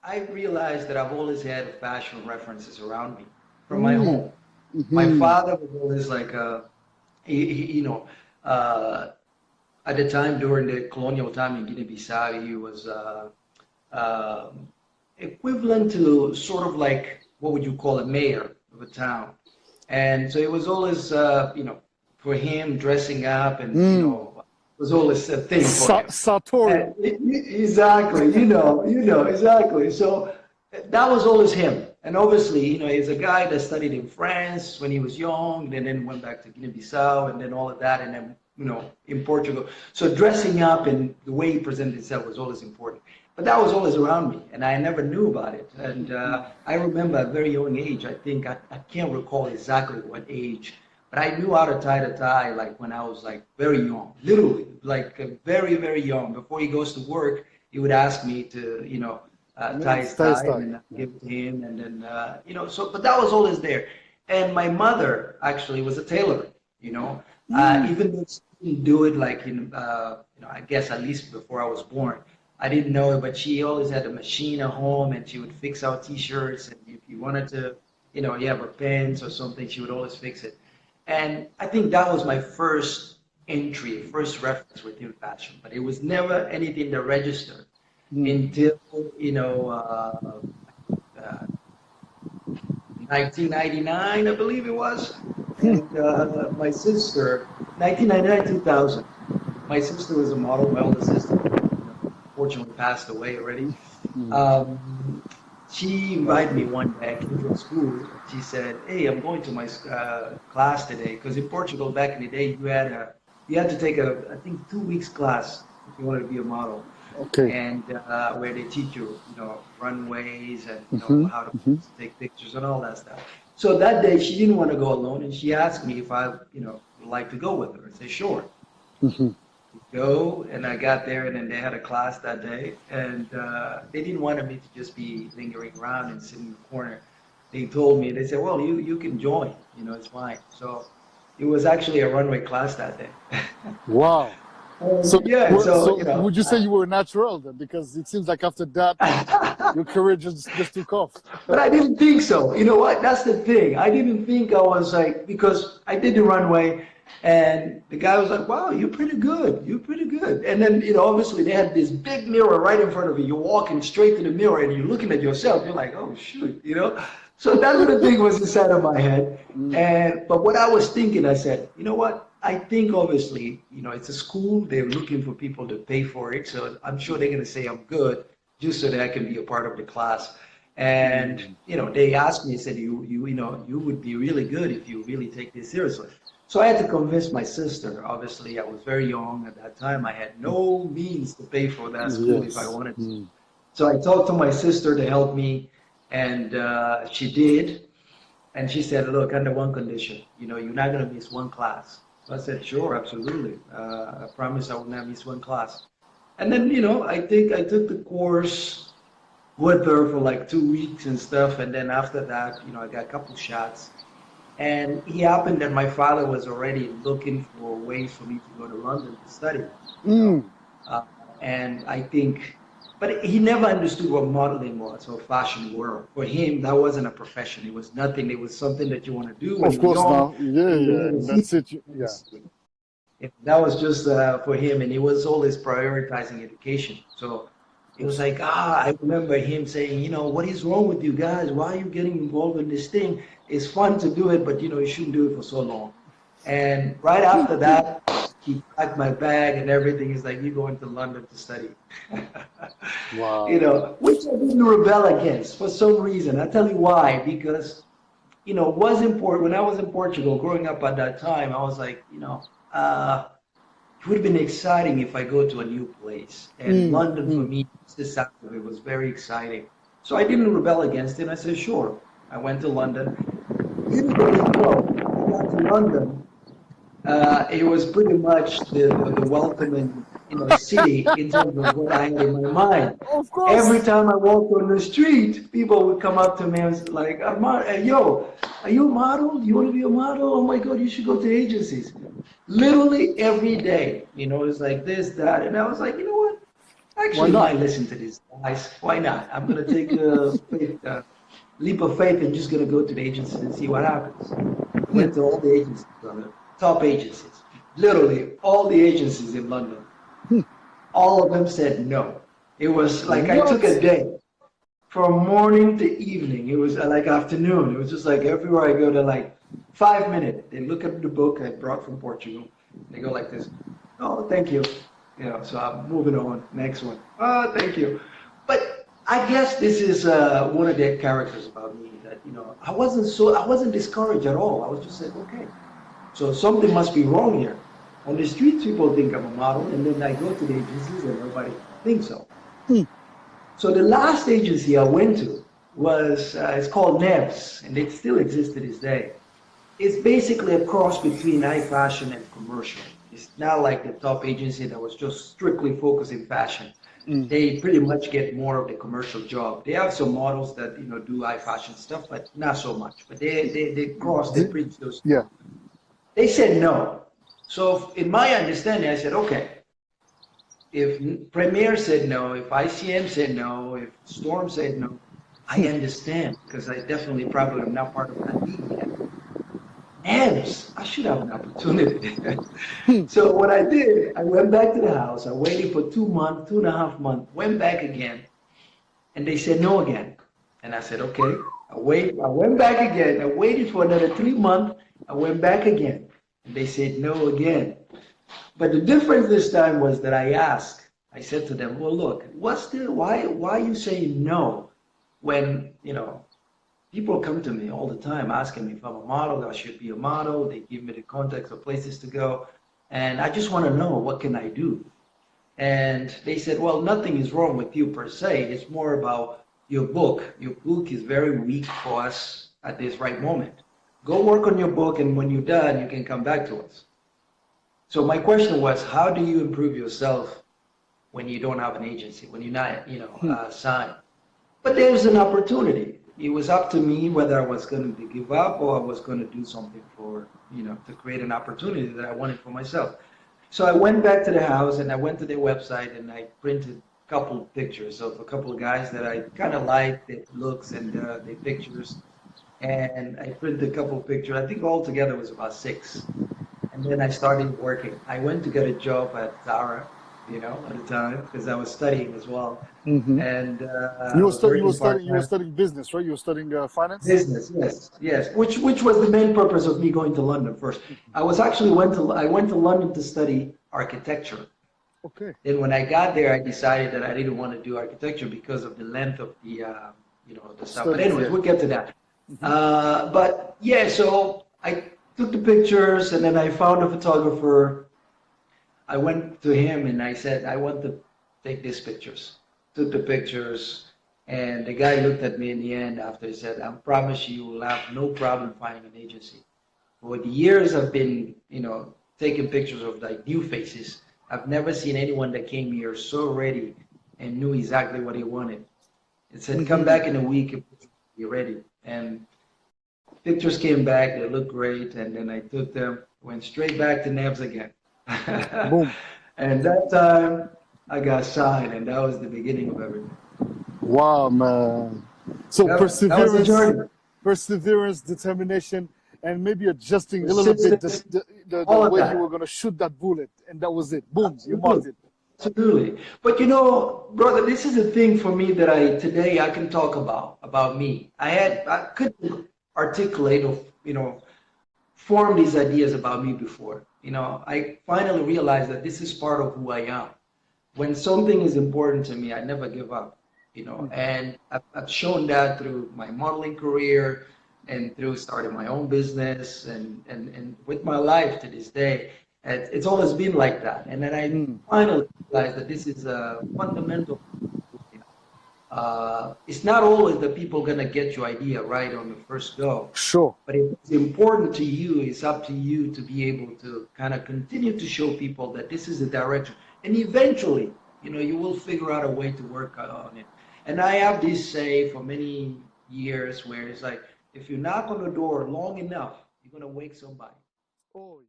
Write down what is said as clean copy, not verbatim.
I realized that I've always had fashion references around me from my Mm. home. My Mm-hmm. father was always like uh, at the time during the colonial time in Guinea-Bissau, he was um equivalent to sort of like what would you call a mayor of a town. And so it was always, for him dressing up and, Mm. was always a thing for him. Sartorial. Exactly, exactly. So that was always him. And obviously, he's a guy that studied in France when he was young, and then went back to Guinea-Bissau, and then all of that, and then, in Portugal. So dressing up and the way he presented himself was always important. But that was always around me, and I never knew about it. And I remember at a very young age, I think, I can't recall exactly what age, but I knew how to tie the tie like when I was like very young, literally, like very, very young. Before he goes to work, he would ask me to, tie his Style, tie, and style. then I'd Yeah. give it to him, and then, but that was always there. And my mother actually was a tailor, Mm. even though she didn't do it like I guess at least before I was born. I didn't know it, but she always had a machine at home, and she would fix out T-shirts. And if you wanted to, you have a pants or something, she would always fix it. And I think that was my first entry, first reference within fashion. But it was never anything that registered Mm. until, uh, 1999, I believe it was. And my sister, 1999, 2000. My sister was a model, my older sister, fortunately passed away already. Mm. Um, she invited me one day. I came from school. She said, "Hey, I'm going to my class today because in Portugal back in the day, you had to take I think 2 weeks class if you wanted to be a model, Okay. and where they teach you, runways and Mm-hmm. how to Mm-hmm. take pictures and all that stuff." So that day, she didn't want to go alone, and she asked me if I, would like to go with her. I said, "Sure." Mm-hmm. Go, and I got there, and then they had a class that day, and they didn't want me to just be lingering around and sitting in the corner. They told me, they said, "Well, you can join, it's fine." So it was actually a runway class that day. Wow. So, And yeah, so so would you say you were natural then? Because it seems like after that, your career just took off. but I didn't think so. You know what? That's the thing. I didn't think I was like, because I did the runway, and the guy was like, "Wow, you're pretty good. You're pretty good." And then, obviously they had this big mirror right in front of you. You're walking straight to the mirror and you're looking at yourself. You're like, "Oh, shoot." So that's what the thing was inside of my head. Mm. But what I was thinking, I said, you know what? I think obviously, it's a school. They're looking for people to pay for it. So I'm sure they're going to say I'm good just so that I can be a part of the class. And Mm. they asked me, said, you would be really good if you really take this seriously. So I had to convince my sister. Obviously, I was very young at that time. I had no means to pay for that school if I Yes. wanted to. Mm. So I talked to my sister to help me, and she did. And she said, "Look, under one condition, you're not going to miss one class." So I said, "Sure, absolutely. I promise I will not miss one class." And then, I think I took the course with her for like 2 weeks and stuff. And then after that, I got a couple shots. And it happened that my father was already looking for ways for me to go to London to study, you know. Mm. Uh, and I think, but he never understood what modeling was or fashion world. For him, that wasn't a profession. It was nothing. It was something that you want to do when Of you're course young. now. Yeah, And you yeah. never see. That's it. Yeah. That was just for him, and he was always prioritizing education. So it was like, I remember him saying, "What is wrong with you guys? Why are you getting involved in this thing? It's fun to do it, but you shouldn't do it for so long." And right after that, he packed my bag and everything. He's like, "You're going to London to study." Wow. Which I didn't rebel against for some reason. I tell you why, because was important when I was in Portugal growing up at that time. I was like, it would have been exciting if I go to a new place. And Mm. London for Mm. me, this side of it was very exciting. So I didn't rebel against it. I said, sure. I went to London. Little did they know, when I got to London, it was pretty much the welcoming, city in terms of what I had in my mind. Of Every course. time I walked on the street, people would come up to me and was like, yo, are you a model? Do you want to be a model? Oh my God, you should go to agencies. Literally every day, it's like this, that. And I was like, you know what? Why actually not? might listen to these guys. Why not? I'm going to take a leap of faith and just going to go to the agency and see what happens. I went to all the agencies, brother, top agencies, literally all the agencies in London. All of them said no. It was like I took a What? day from morning to evening. It was like afternoon. It was just like everywhere I go, they're like 5 minutes. They look at the book I brought from Portugal. They go like this. Oh, thank you. You know, so I'm moving on. Next one. Oh, thank you. But I guess this is one of the characters about me that, I wasn't discouraged at all. I was just like, okay, so something must be wrong here. On the streets, people think I'm a model, and then I go to the agencies and nobody thinks so. So the last agency I went to was, it's called Nebs, and it still exists to this day. It's basically a cross between high fashion and commercial. It's not like the top agency that was just strictly focused in fashion. They pretty much get more of the commercial job. They have some models that do high fashion stuff, but not so much. But they preach those. Yeah. They said no. So in my understanding, I said, okay, if Premier said no, if ICM said no, if Storm said no, I understand because I definitely probably am not part of that league yet. And I should have an opportunity. So what I did, I went back to the house. I waited for 2 months, 2.5 months, went back again, and they said no again. And I said, okay. I went back again. I waited for another 3 months. I went back again. And they said no again. But the difference this time was that I asked. I said to them, well, look, why are you saying no when, people come to me all the time asking me if I'm a model, I should be a model. They give me the contacts of places to go. And I just want to know, what can I do? And they said, well, nothing is wrong with you per se. It's more about your book. Your book is very weak for us at this right moment. Go work on your book, and when you're done, you can come back to us. So my question was, how do you improve yourself when you don't have an agency, when you're not, signed? But there's an opportunity. It was up to me whether I was going to give up or I was going to do something to create an opportunity that I wanted for myself. So I went back to the house and I went to their website and I printed a couple of pictures of a couple of guys that I kind of liked, their looks and their pictures. And I printed a couple of pictures. I think altogether it was about 6. And then I started working. I went to get a job at Zara, at the time, because I was studying as well. And You I were, was working you were part-time. studying business, right? You were studying finance? Business, yes, yes. Which was the main purpose of me going to London first. I went to London to study architecture. Okay. Then when I got there, I decided that I didn't want to do architecture because of the length of the stuff. But Studies, anyways, yeah. we'll get to that. But yeah, so I took the pictures and then I found a photographer. I went to him and I said, I want to take these pictures. Took the pictures, and the guy looked at me in the end after. He said, I promise you will have no problem finding an agency. For the years I've been, taking pictures of like new faces, I've never seen anyone that came here so ready and knew exactly what he wanted. It said, come back in a week if you're ready. And pictures came back, they looked great, and then I took them, went straight back to Nebs again. Boom. And that time I got signed, and that was the beginning of everything. Wow, man. So That was the journey. perseverance, determination, and maybe adjusting a little bit Persistence, the all of way you that. were going to shoot that bullet. And that was it. Boom, you marked Absolutely. it. Absolutely. But brother, this is a thing for me that today I can talk about me. I couldn't articulate or, form these ideas about me before. I finally realized that this is part of who I am. When something is important to me, I never give up, and I've shown that through my modeling career and through starting my own business and with my life to this day. It's always been like that. And then I finally realized that this is a fundamental. It's not always that people going to get your idea right on the first go. Sure. But if it's important to you, it's up to you to be able to kind of continue to show people that this is the direction. And eventually, you will figure out a way to work on it. And I have this say for many years where it's like, if you knock on the door long enough, you're going to wake somebody. Oh.